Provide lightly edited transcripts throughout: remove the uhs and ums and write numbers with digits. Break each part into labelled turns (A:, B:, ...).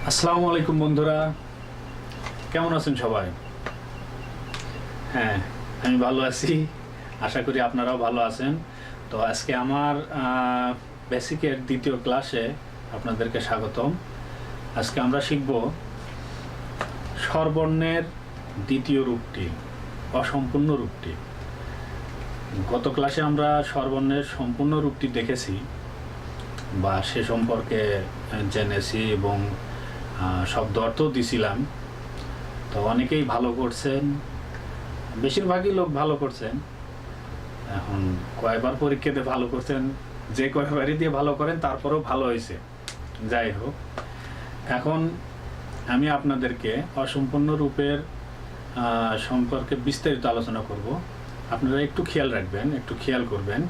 A: আসসালামু আলাইকুম বন্ধুরা, কেমন আছেন সবাই? হ্যাঁ, আমি ভালো আছি। আশা করি আপনারাও ভালো আছেন। তো আজকে আমার বেসিকের দ্বিতীয় ক্লাসে আপনাদেরকে স্বাগতম। আজকে আমরা শিখব স্বরবর্ণের দ্বিতীয় রূপটি, অসম্পূর্ণ রূপটি। গত ক্লাসে আমরা স্বরবর্ণের সম্পূর্ণ রূপটি দেখেছি বা সে সম্পর্কে জেনেছি এবং শব্দ অর্থও দিছিলাম। তো অনেকেই ভালো করছেন, বেশিরভাগই লোক ভালো করছেন। এখন কয়বার পরীক্ষাতে ভালো করছেন, যে কয়বারই দিয়ে ভালো করেন তারপরেও ভালো হয়েছে। যাই হোক, এখন আমি আপনাদেরকে অসম্পূর্ণ রূপের সম্পর্কে বিস্তারিত আলোচনা করব। আপনারা একটু খেয়াল রাখবেন, একটু খেয়াল করবেন।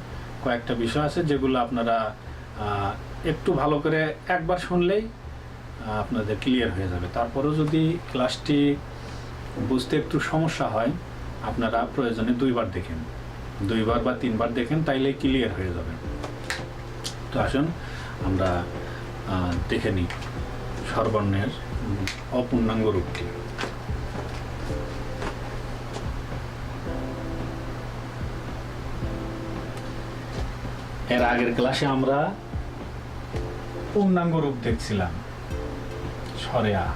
A: কয়েকটা বিষয় আছে যেগুলো আপনারা একটু ভালো করে একবার শুনলেই আপনাদের ক্লিয়ার হয়ে যাবে। তারপরেও যদি ক্লাসটি বুঝতে একটু সমস্যা হয়, আপনারা প্রয়োজনে দুইবার দেখেন, দুইবার বা তিনবার দেখেন, তাইলেই ক্লিয়ার হয়ে যাবে। তো আসুন আমরা দেখে নিই স্বরবর্ণের অপূর্ণাঙ্গ রূপটি। এর আগের ক্লাসে আমরা পূর্ণাঙ্গ রূপ দেখছিলাম, স্বরে আ,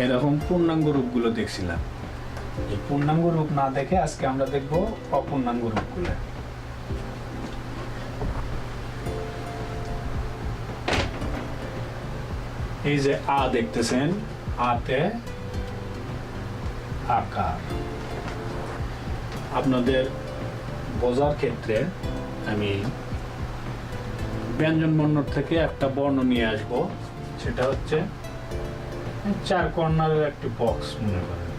A: এরকম পূর্ণাঙ্গ রূপগুলো দেখছিলাম। এই পূর্ণাঙ্গ রূপ না দেখে আজকে আমরা দেখব অপূর্ণাঙ্গ রূপগুলো। এই যে আ দেখতেছেন, আতে আকার। আপনাদের বোঝার ক্ষেত্রে আমি ব্যঞ্জন বর্ণ থেকে একটা বর্ণ নিয়ে আসব, সেটা হচ্ছে চার কর্নারের একটি বক্স মনে করেন।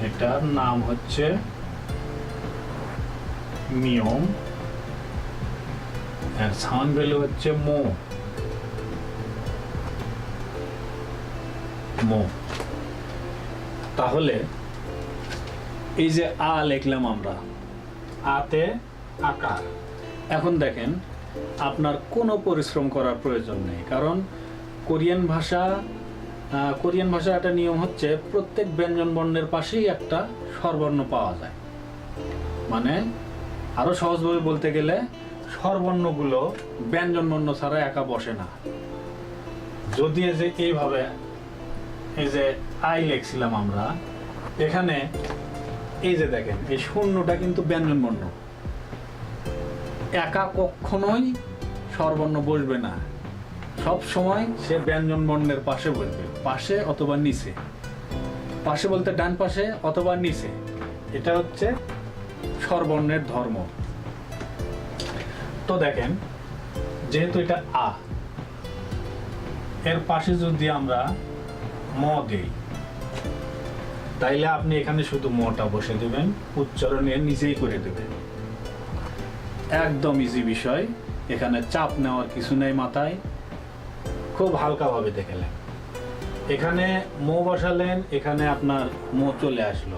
A: এটার নাম হচ্ছে মিয়ম, এর সাউন্ড ভ্যালু হচ্ছে মো। তাহলে এই যে আ লিখলাম আমরা, আতে আকার। এখন দেখেন, আপনার কোনো পরিশ্রম করার প্রয়োজন নেই, কারণ কোরিয়ান ভাষা একটা নিয়ম হচ্ছে প্রত্যেক ব্যঞ্জন বর্ণের পাশেই একটা স্বরবর্ণ পাওয়া যায়। মানে আরো সহজভাবে বলতে গেলে স্বরবর্ণগুলো ব্যঞ্জন বর্ণ ছাড়া একা বসে না। যদি এই যে এইভাবে এই যে আই লিখছিলাম আমরা, এখানে এই যে দেখেন এই শূন্যটা কিন্তু ব্যঞ্জন বর্ণ, একা কখনোই স্বরবর্ণ বসবে না। সব সময় সে ব্যঞ্জন বর্ণের পাশে বসবে, পাশে অথবা নিচে। পাশে বলতে ডান পাশে অথবা নিচে। এটা হচ্ছে স্বরবর্ণের ধর্ম। তো দেখেন, যেহেতু এটা আ, এর পাশে যদি আমরা ম দেই, তাইলে আপনি এখানে শুধু মটা বসে দেবেন, উচ্চারণে নিজেই করে দেবেন। একদম ইজি বিষয়, এখানে চাপ নেওয়ার কিছু নেই মাথায়, খুব হালকাভাবে দেখালেন। এখানে মো বসালেন, এখানে আপনার মো চলে আসলো।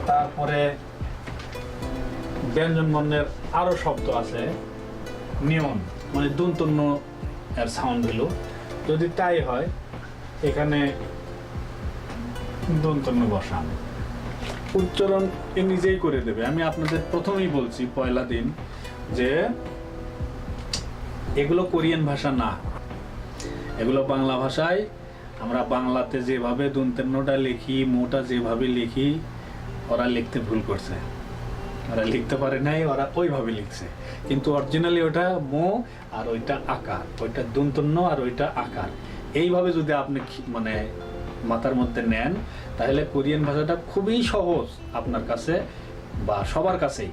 A: তারপরে ব্যঞ্জন বর্ণের আরো শব্দ আছে, নিয়ন মানে দন্তন্য এর সাউন্ড ভ্যালু। যদি তাই হয়, এখানে দন্তন্য বসান, উচ্চারণ এ নিজেই করে দেবে। আমি আপনাদের প্রথমেই বলছি পয়লা দিন যে এগুলো কোরিয়ান ভাষা না, এগুলো বাংলা ভাষায়। আমরা বাংলাতে যেভাবে দন্তন্যটা লিখি, মোটা যেভাবে লিখি, ওরা লিখতে ভুল করছে, ওরা লিখতে পারে নাই, ওরা ওইভাবে লিখছে। কিন্তু অরিজিনালি ওটা মো আর ওইটা আকার, ওইটা দন্তন্য আর ওইটা আকার। এইভাবে যদি আপনি মানে মাথার মধ্যে নেন, তাহলে কোরিয়ান ভাষাটা খুবই সহজ আপনার কাছে বা সবার কাছেই।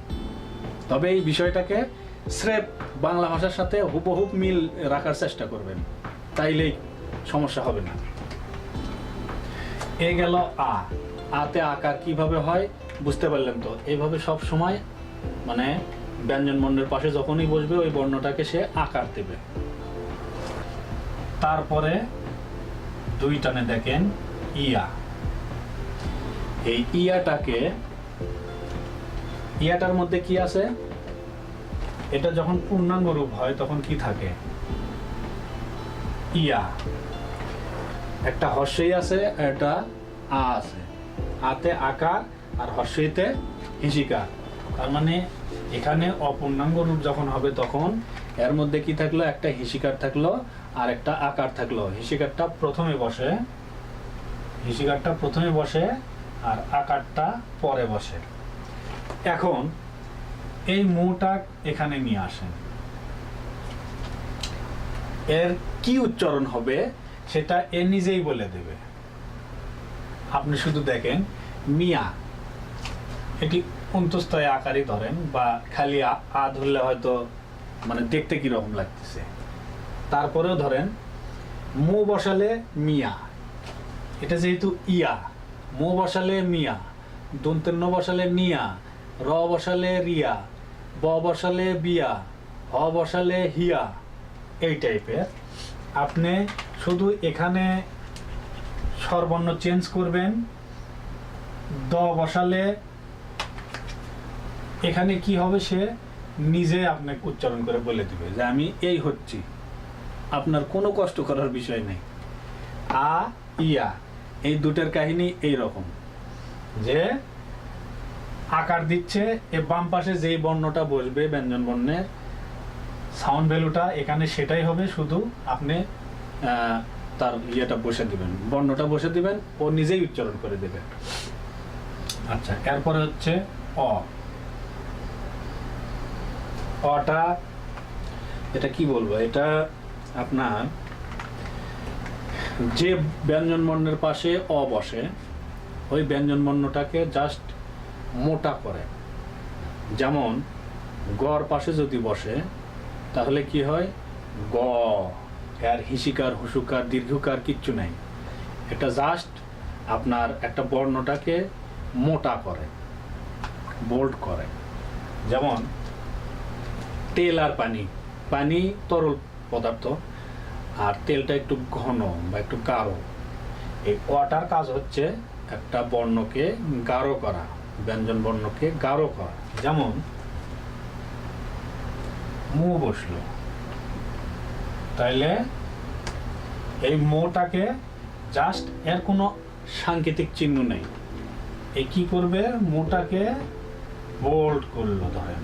A: তবে এই বিষয়টাকে স্রেফ বাংলা ভাষার সাথে হুবহুব মিল রাখার চেষ্টা করবেন, তাইলেই সমস্যা হবে না। এ গেল আ। আতে আকার কিভাবে হয় বুঝতে পারলেন তো? এইভাবে সব সময় মানে ব্যঞ্জন বর্ণের পাশে যখনই বসবে, ওই বর্ণটাকে সে আকার দেবে। তারপরে দুই টানে দেখেন ইয়া। এই ইয়াটার মধ্যে কি আছে? এটা যখন পূর্ণাঙ্গ রূপ হয় তখন কি থাকে? ইয়া, একটা হর্ষই আছে, একটা আ আছে, আতে আকার আর হর্ষইতে হিসিকার। তার মানে এখানে অপূর্ণাঙ্গ রূপ যখন হবে তখন এর মধ্যে কি থাকলো, একটা হিসিকার থাকলো আর একটা আকার থাকলো। হিসিকারটা প্রথমে বসে আর আকারটা পরে বসে। এখন এই মুটা এখানে নিয়ে আসেন, এর কি উচ্চারণ হবে সেটা এ নিজেই বলে দেবে। আপনি শুধু দেখেন, মিয়া, এটি অন্তঃস্থয় আকারই ধরেন, বা খালি আ ধরলে হয়তো মানে দেখতে কিরকম লাগতেছে। তারপরেও ধরেন মু বসালে মিয়া, এটা যেহেতু ইয়া, মু বসালে মিয়া, দন্তের ন বসালে নিয়া, র বসালে রিয়া, ব বসালে বিয়া, হ বসালে হিয়া, এই টাইপের। আপনি শুধু এখানে স্বরবর্ণ চেঞ্জ করবেন। দ বসালে এখানে কি হবে সে নিজে আপনাকে উচ্চারণ করে বলে দিবে যে আমি এই হচ্ছি। আপনার কোনো কষ্ট করার বিষয় নেই। আ ইয়া এই দুটার কাহিনী এই রকম, যে আকার দিচ্ছে, এ বাম পাশে যেই বর্ণটা বসবে ব্যঞ্জন বর্ণের সাউন্ড ভ্যালুটা এখানে সেটাই হবে, শুধু আপনি তার ইয়েটা বসে দিবেন, বর্ণটা বসে দিবেন, ও নিজেই উচ্চারণ করে দেবে। আচ্ছা, এরপরে হচ্ছে অ। অটা এটা কি বলবো, এটা আপনার যে ব্যঞ্জন বর্ণের পাশে অ বসে ওই ব্যঞ্জন বর্ণটাকে জাস্ট মোটা করে। যেমন গর পাশে যদি বসে তাহলে কি হয়, গ, এর হিসিকার হুসুকার দীর্ঘকার কিচ্ছু নাই, এটা জাস্ট আপনার একটা বর্ণটাকে মোটা করে, বোল্ড করে। যেমন তেল আর পানি, পানি তরল পদার্থ আর তেলটা একটু ঘন বা একটু গাঢ়। এই অটার কাজ হচ্ছে একটা বর্ণকে গাঢ় করা, ব্যঞ্জন বর্ণকে গাঢ় করা। যেমন মু বসলো, তাইলে এই মোটাকে জাস্ট এর কোনো সাংকেতিক চিহ্ন নেই, এ কি করবে, মোটাকে বোল্ড করলো, ধরেন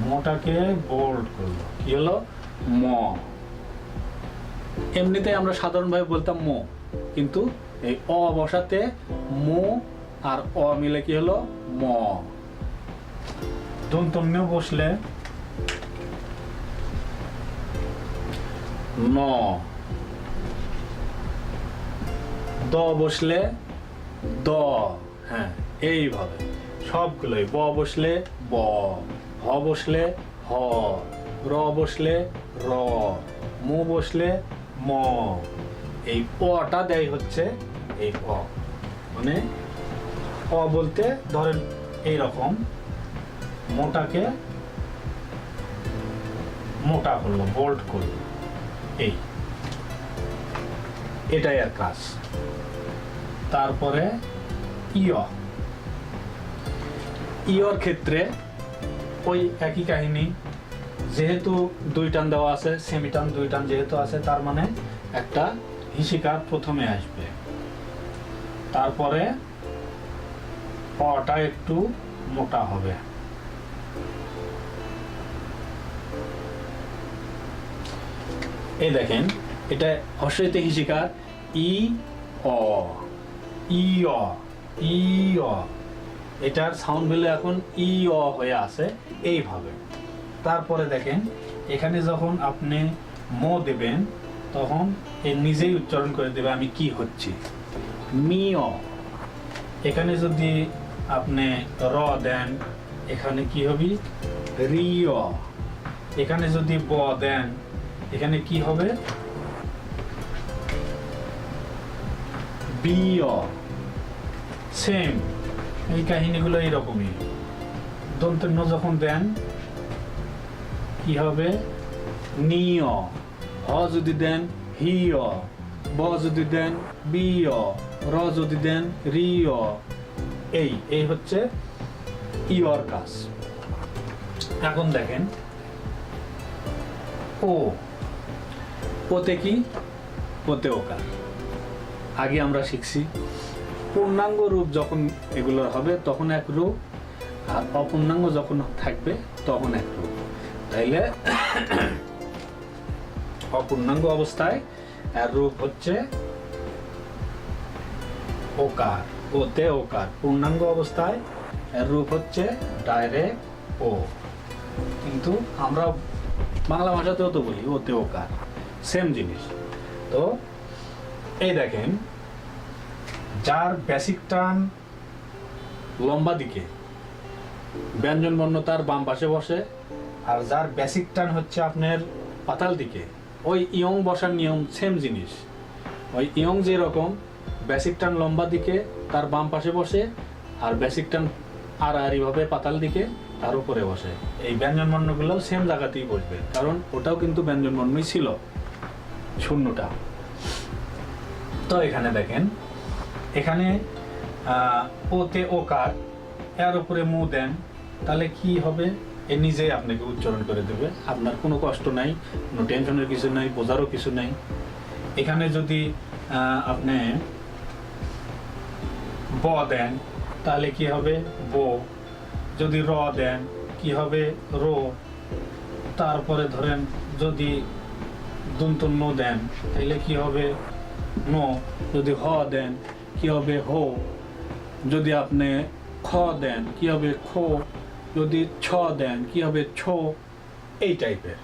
A: মোটাকে বোল্ড করলো, কি হলো, ম। এমনিতে আমরা সাধারণভাবে বলতাম মো, কিন্তু এই অ বসাতে মো আর অ মিলে কি হলো, ম। দন্তন্য বসলে ন, দ বসলে দ, হ্যাঁ এইভাবে সবগুলোই। ব বসলে ব, হ বসলে হ, র বসলে র, মু বসলে ম। এই অটা দেয় হচ্ছে এই অ, মানে অ বলতে ধরেন এই রকম মোটাকে মোটা করলো, বোল্ড করলো, এটাই আর কাজ। তারপরে ইয়, ইয়র ক্ষেত্রে ওই একই কাহিনী, যেহেতু দুই টান দেওয়া আছে, সেমিটান দুই টান যেহেতু আছে, তার মানে একটা হিসিকার প্রথমে আসবে, তারপরে অটা একটু মোটা হবে। এই দেখেন, এটা হর্ষইতে হিসিকার ই অ, ই অ, ই অ, এটার সাউন্ড ভ্যালু এখন ই অ হয়ে আছে এইভাবে। তারপরে দেখেন এখানে যখন আপনি মো দেবেন তখন এ নিজেই উচ্চারণ করে দেবে আমি কি হচ্ছি, মি অ। এখানে যদি আপনি র দেন এখানে কি হবে, রি অ। এখানে যদি ব দেন এখানে কি হবে, বি অ। সেম এই কাহিনীগুলো এইরকমই। দন্তের ন যখন দেন কি হবে, নি অ। হ যদি দেন হি অ, ব যদি দেন বি অ, র যদি দেন রি অ। এই হচ্ছে ইয়র কাজ। এখন দেখেন ও, ওতে কি? ওতে ওকার। আগে আমরা শিখছি পূর্ণাঙ্গ রূপ যখন এগুলো হবে তখন এক রূপ, আর অপূর্ণাঙ্গ যখন থাকবে তখন এক রূপ। তাইলে অপূর্ণাঙ্গ অবস্থায় এর রূপ হচ্ছে ওকার, ওতে ওকার। পূর্ণাঙ্গ অবস্থায় এর রূপ হচ্ছে ডাইরেক্ট ও। কিন্তু আমরা বাংলা ভাষাতেও তো বলি ওতে ওকার, সেম জিনিস। তো এই দেখেন, যার বেসিক টান লম্বা দিকে ব্যঞ্জন বর্ণ তার বাম পাশে বসে, আর যার বেসিক টান হচ্ছে আপনার পাতাল দিকে, ওই ইয়ং বসার নিয়ম সেম জিনিস। ওই ইয়ং যেরকম বেসিক টান লম্বা দিকে তার বাম পাশে বসে, আর বেসিক টান আড়াআড়িভাবে পাতাল দিকে তার উপরে বসে। এই ব্যঞ্জন বর্ণগুলো সেম জায়গাতেই বসবে, কারণ ওটাও কিন্তু ব্যঞ্জন বর্ণই ছিল, শূন্যটা। তো এখানে দেখেন, এখানে ওতে ওকার, এর উপরে মু দেন, তাহলে কি হবে? এ নিজেই আপনাকে উচ্চারণ করে দেবে, আপনার কোনো কষ্ট নাই, কোনো টেনশনের কিছু নাই, বোঝারও কিছু নাই। এখানে যদি আপনি ব দেন তাহলে কি হবে? বো। যদি র দেন কি হবে? রো। তারপরে ধরেন যদি দন্তন্য দেন তাহলে কি হবে? নো। যদি হ দেন কি হবে? হো। যদি আপনি খ দেন কি হবে? খো। যদি ছ দেন কি হবে? ছো। এই টাইপের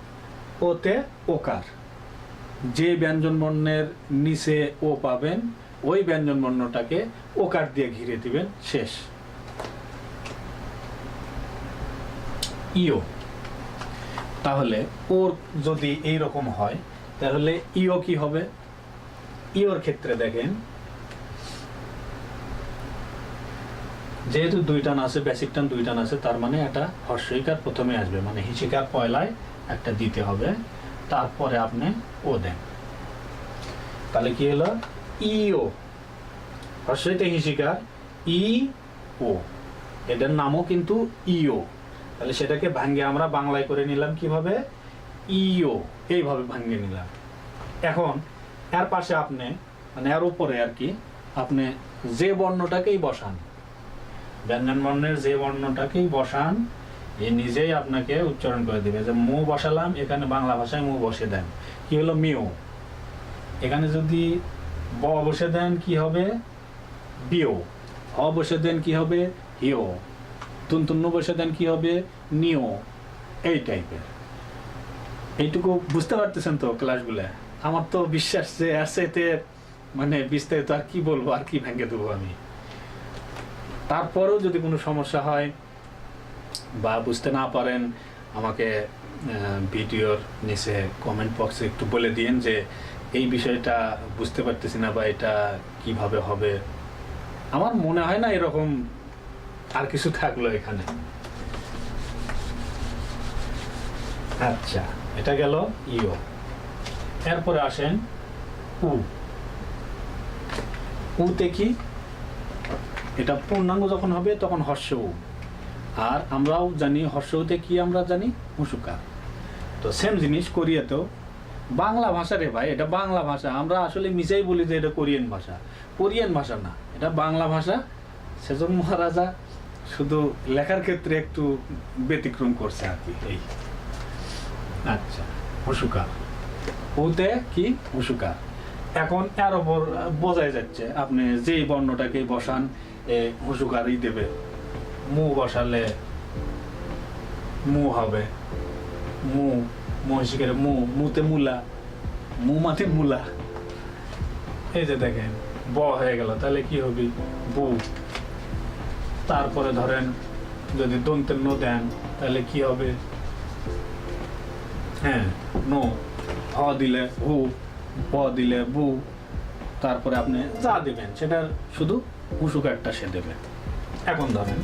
A: ওতে ওকার। যে ব্যঞ্জন বর্ণের নিচে ও পাবেন ওই ব্যঞ্জন বর্ণটাকে ওকার দিয়ে ঘিরে দিবেন, শেষ। ইও। তাহলে ওর যদি এই রকম হয় তাহলে ইও কি হবে? ইওর ক্ষেত্রে দেখেন, যেহেতু দুই টান আছে, বেসিক টান দুই টান আছে, তার মানে একটা হর্ষইকার প্রথমে আসবে, মানে হিসিকার পয়লায় একটা দিতে হবে, তারপরে আপনি ও দেন। তাহলে কি হলো? ইও। হর্ষইতে হিসিকার ই ও, এটার নামও কিন্তু ইও। তাহলে সেটাকে ভাঙ্গে আমরা বাংলায় করে নিলাম কিভাবে? ইও। এইভাবে ভাঙ্গে নিলাম। এখন এর পাশে আপনি, মানে এর উপরে আর কি, আপনি যে বর্ণটাকেই বসান, ব্যঞ্জন বর্ণের যে বর্ণটাকেই বসান, এ নিজেই আপনাকে উচ্চারণ করে দিবে। যে মু বসালাম, এখানে বাংলা ভাষায় মু বসে দেন, কি হলো? মিও। এখানে যদি ব বসে দেন কি হবে? বিও। হ বসে দেন কি হবে? হিও। তুনতুন্ন বসে দেন কি হবে? নিও। এই টাইপের। এইটুকু বুঝতে পারতেছেন তো ক্লাসগুলা? আমার তো বিশ্বাস যে আছে, এতে মানে বিস্তারিত আর কি বলবো, আর কি ভেঙে দেবো আমি। তারপরেও যদি কোনো সমস্যা হয় বা বুঝতে না পারেন, আমাকে ভিডিওর নিচে কমেন্ট বক্সে একটু বলে দিন যে এই বিষয়টা বুঝতে পারতেছি না, বা এটা কিভাবে হবে। আমার মনে হয় না এরকম আর কিছু থাকলো এখানে। আচ্ছা, এটা গেল ইও। এরপরে আসেন উ। উতে কি? এটা পূর্ণাঙ্গ যখন হবে তখন হর্ষ উ। আর আমরাও জানি হর্ষ উতে কি, আমরা জানি হুসুকার। তো সেম জিনিস কোরিয়াতেও। বাংলা ভাষা রে ভাই, এটা বাংলা ভাষা। আমরা আসলে মিশাই বলি যে এটা কোরিয়ান ভাষা। কোরিয়ান ভাষা না, এটা বাংলা ভাষা। সেজং মহারাজা শুধু লেখার ক্ষেত্রে একটু ব্যতিক্রম করছে আর কি, এই। আচ্ছা, হুসুকার। ওতে কি? হুসুকার। এখন এর ওপর বোঝাই যাচ্ছে, আপনি যেই বর্ণটাকে বসান এ হুসুকারই দেবে। মু বসালে মু হবে, মু। মহিষিকের মু, মুতে মূলা, মু মানে মূলা। এই যে দেখেন ব হয়ে গেল, তাহলে কি হবে? বু। তারপরে ধরেন যদি দন্তের নো দেন তাহলে কি হবে? হ্যাঁ, নো। হ দিলে হু, ব দিলে বু। তারপরে আপনি যা দিবেন সেটার শুধু হুসুকারটা সে দেবে। এখন ধরেন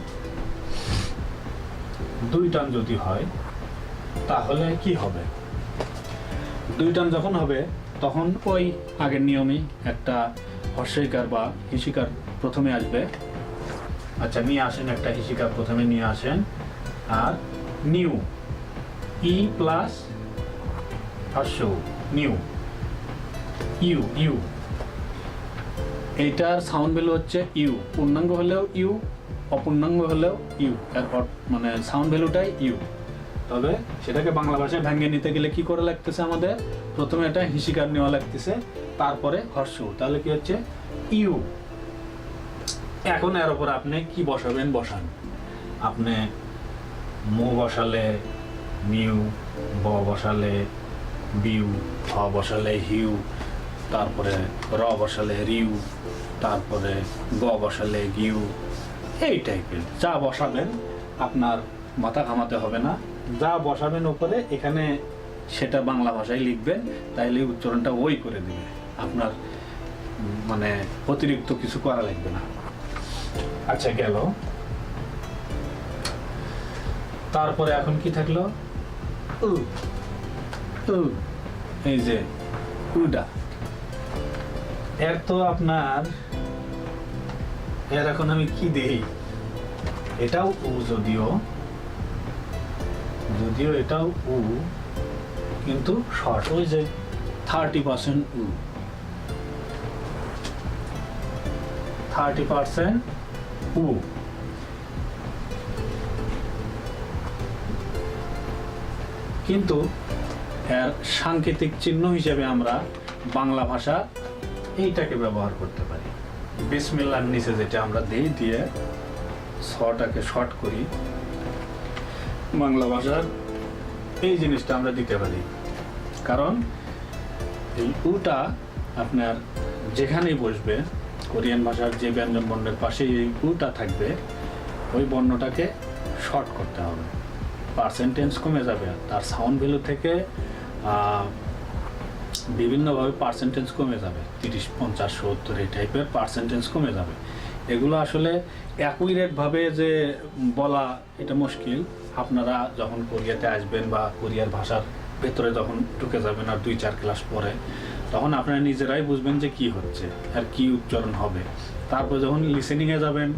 A: দুই টান যদি হয় তাহলে কি হবে? দুই টান যখন হবে তখন ওই আগের নিয়মে একটা হর্ষইকার বা হিসিকার প্রথমে আসবে। আচ্ছা, নিয়ে আসেন, একটা হিসিকার প্রথমে নিয়ে আসেন। আর নিউ, ই প্লাস হর্ষ, নিউ। ইউ ইউ এইটার সাউন্ড ভ্যালু হচ্ছে ইউ, পূর্ণাঙ্গ হলেও ইউ, অপূর্ণাঙ্গ হলেও ইউ, এর মানে সাউন্ড ভ্যালুটাই ইউ। তবে সেটাকে বাংলা ভাষায় ভেঙে নিতে গেলে কি করে লাগতেছে আমাদের, প্রথমে এটা হিসিকার নেওয়া লাগতেছে, তারপরে হর্ষ, তাহলে কি হচ্ছে ইউ। এখন এর উপর আপনি কি বসাবেন বসান, আপনি মু বসালে মিউ, ব বসালে বিউ, হ বসালে হিউ, তারপরে র বসালে রিউ, তারপরে গ বসালে গিউ, এই টাইপের যা বসাবেন আপনার মাথা ঘামাতে হবে না, যা বসাবেন উপরে এখানে সেটা বাংলা ভাষায় লিখবেন, তাইলে উচ্চারণটা ওই করে দিবে, আপনার মানে অতিরিক্ত কিছু করা লাগবে না। আচ্ছা গেল, তারপরে এখন কি থাকলো, উ উ, এই যে উডা, এর তো আপনার এর এখন আমি কি দেই, এটাও উ, যদিও এটাও উ, কিন্তু শর্ট, ওই যে 30% উ, 30% উ। কিন্তু এর সাংকেতিক চিহ্ন হিসেবে আমরা বাংলা ভাষা এইটাকে ব্যবহার করতে পারি, বিসমিল্লাহর নিচে যেটা আমরা দিই, দিয়ে শটাকে শর্ট করি, বাংলা ভাষার এই জিনিসটা আমরা দিতে পারি। কারণ এই উটা আপনার যেখানেই বসবে, কোরিয়ান ভাষার যে ব্যঞ্জন বর্ণের পাশে এই উটা থাকবে, ওই বর্ণটাকে শর্ট করতে হবে, পার্সেন্টেজ কমে যাবে, তার সাউন্ড ভ্যালু থেকে বিভিন্নভাবে পার্সেন্টেজ কমে যাবে, 30, 50, 70 এই টাইপের পার্সেন্টেজ কমে যাবে। এগুলো আসলে অ্যাকুরেটভাবে যে বলা এটা মুশকিল, আপনারা যখন কোরিয়াতে আসবেন বা কোরিয়ার ভাষার ভেতরে যখন ঢুকে যাবেন আর 2-4 ক্লাস পরে, তখন আপনারা নিজেরাই বুঝবেন যে কি হচ্ছে আর কি উচ্চারণ হবে। তারপর যখন লিসেনিংয়ে যাবেন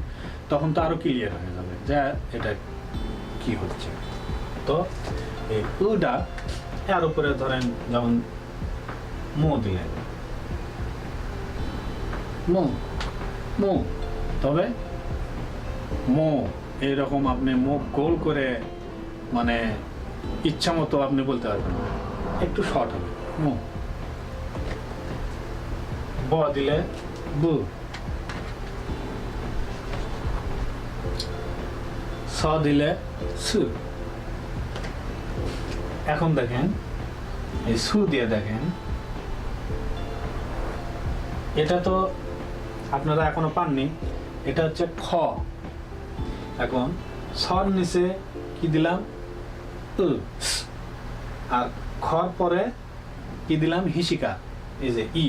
A: তখন তো আরও ক্লিয়ার হয়ে যাবে যে এটা কি হচ্ছে। তো এই উডা এর উপরে ধরেন যেমন মো দিলেন, মো মো, তবে মো এইরকম আপনি মুখ গোল করে মানে ইচ্ছা মতো আপনি বলতে পারবেন না, একটু শর্ট হবে মো। ব দিলে বু, স দিলে সু। এখন দেখেন এই সু দিয়ে দেখেন, এটা তো আপনারা এখনো পাননি, এটা হচ্ছে খ। এখন সর নিচে কি দিলাম উ, আর খর পরে কি দিলাম হিসিকা, এই যে ই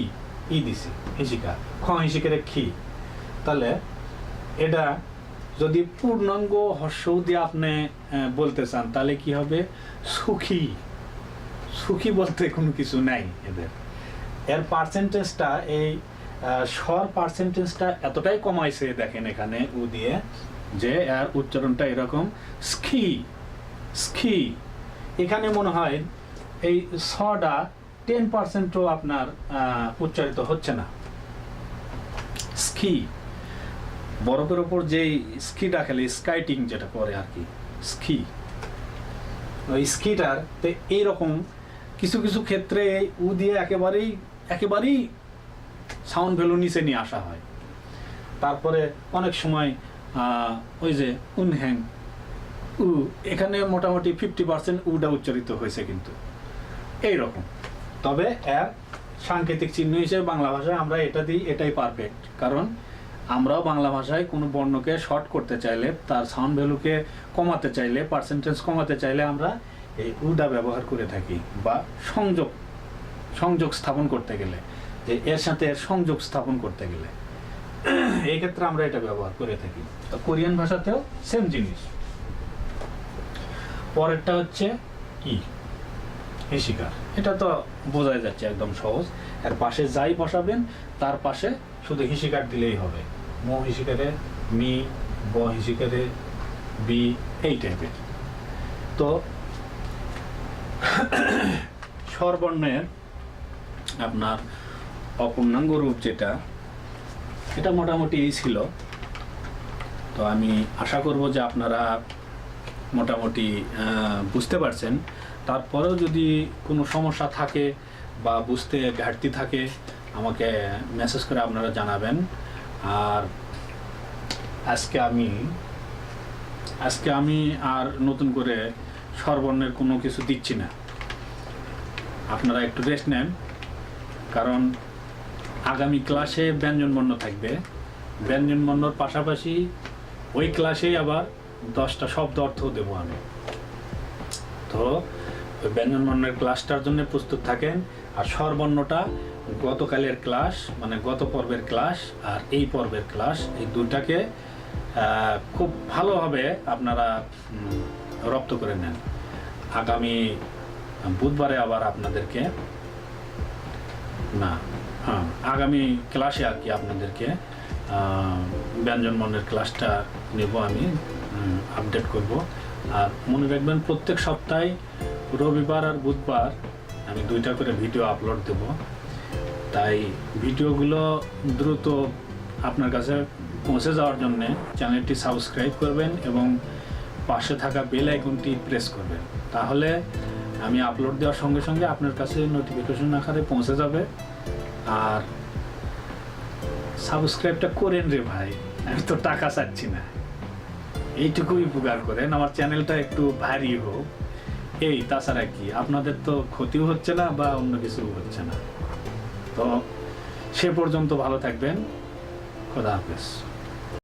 A: ই দিছি হিসিকা, খ হিসিকারে খি। তাহলে এটা যদি পূর্ণাঙ্গ হর্ষ দিয়ে আপনি বলতে চান তাহলে কি হবে, সুখী। সুখী বলতে কোনো কিছু নাই এদের, এর পার্সেন্টেজটা এই স্বর পার্সেন্টেজটা এতটাই কমাইছে দেখেন এখানে উ দিয়ে, যে এর উচ্চারণটা এরকম স্কি স্কি। এখানে মনে হয় এই সটা 10%ও আপনার উচ্চারিত হচ্ছে না। স্কি, বরফের ওপর যেই স্কিটা খেলে, স্কাইটিং যেটা করে আর কি, স্কি, ওই স্কিটার এইরকম কিছু কিছু ক্ষেত্রে উ দিয়ে একেবারেই সাউন্ড ভ্যালু নিচে নিয়ে আসা হয়। তারপরে অনেক সময় ওই যে উনহ্যাং উ, এখানে মোটামুটি 50% উডা উচ্চারিত হয়েছে কিন্তু এইরকম। তবে এর সাংকেতিক চিহ্ন হিসেবে বাংলা ভাষায় আমরা এটা দিই, এটাই পারফেক্ট। কারণ আমরাও বাংলা ভাষায় কোনো বর্ণকে শর্ট করতে চাইলে, তার সাউন্ড ভ্যালুকে কমাতে চাইলে, পার্সেন্টেজ কমাতে চাইলে আমরা এই উডা ব্যবহার করে থাকি, বা সংযোগ স্থাপন করতে গেলে, যে এর সাথে এর সংযোগ স্থাপন করতে গেলে এই ক্ষেত্রে আমরা এটা ব্যবহার করে থাকি। তো কোরিয়ান ভাষাতেও সেম জিনিস। পরেরটা হচ্ছে ই হিসিকার, এটা তো বোঝাই যাচ্ছে একদম সহজ। এর পাশে যাই বসাবেন তার পাশে শুধু হিসিকার দিলেই হবে, মো হিসিকারে মি, ব হিসিকারে বি, এই টাইপের। তো স্বরবর্ণের আপনার অপূর্ণাঙ্গ রূপ যেটা, এটা মোটামুটি এই ছিল। তো আমি আশা করব যে আপনারা মোটামুটি বুঝতে পারছেন। তারপরেও যদি কোনো সমস্যা থাকে বা বুঝতে ঘাটতি থাকে আমাকে মেসেজ করে আপনারা জানাবেন। আর আজকে আমি আর নতুন করে স্বরবর্ণের কোনো কিছু দিচ্ছি না, আপনারা একটু রেস্ট নেন। কারণ আগামী ক্লাসে ব্যঞ্জনবর্ণ থাকবে, ব্যঞ্জনবর্ণর পাশাপাশি ওই ক্লাসেই আবার 10টা শব্দ অর্থ দেবো আমি। তো ওই ব্যঞ্জনবর্ণের ক্লাসটার জন্য প্রস্তুত থাকেন। আর স্বরবর্ণটা গতকালের ক্লাস, মানে গত পর্বের ক্লাস আর এই পর্বের ক্লাস, এই দুটাকে খুব ভালোভাবে আপনারা রপ্ত করে নেন। আগামী বুধবারে আবার আপনাদেরকে আগামী ক্লাসে আর কি আপনাদেরকে ব্যঞ্জনবর্ণের ক্লাসটা নেব, আমি আপডেট করব। আর মনে রাখবেন প্রত্যেক সপ্তাহে রবিবার আর বুধবার আমি 2টা করে ভিডিও আপলোড দেব। তাই ভিডিওগুলো দ্রুত আপনার কাছে পৌঁছে যাওয়ার জন্য চ্যানেলটি সাবস্ক্রাইব করবেন এবং পাশে থাকা বেল আইকনটি প্রেস করবেন। তাহলে আমি আপলোড দেওয়ার সঙ্গে সঙ্গে আপনার কাছে নোটিফিকেশন আকারে পৌঁছে যাবে। আর সাবস্ক্রাইবটা করেন রে ভাই, আমি তো টাকা চাচ্ছি না, এইটুকুই উপকার করেন, আমার চ্যানেলটা একটু ভারী হোক। তাছাড়া কি আপনাদের তো ক্ষতিও হচ্ছে না বা অন্য কিছু হচ্ছে না। তো সে পর্যন্ত ভালো থাকবেন, খোদা হাফেজ।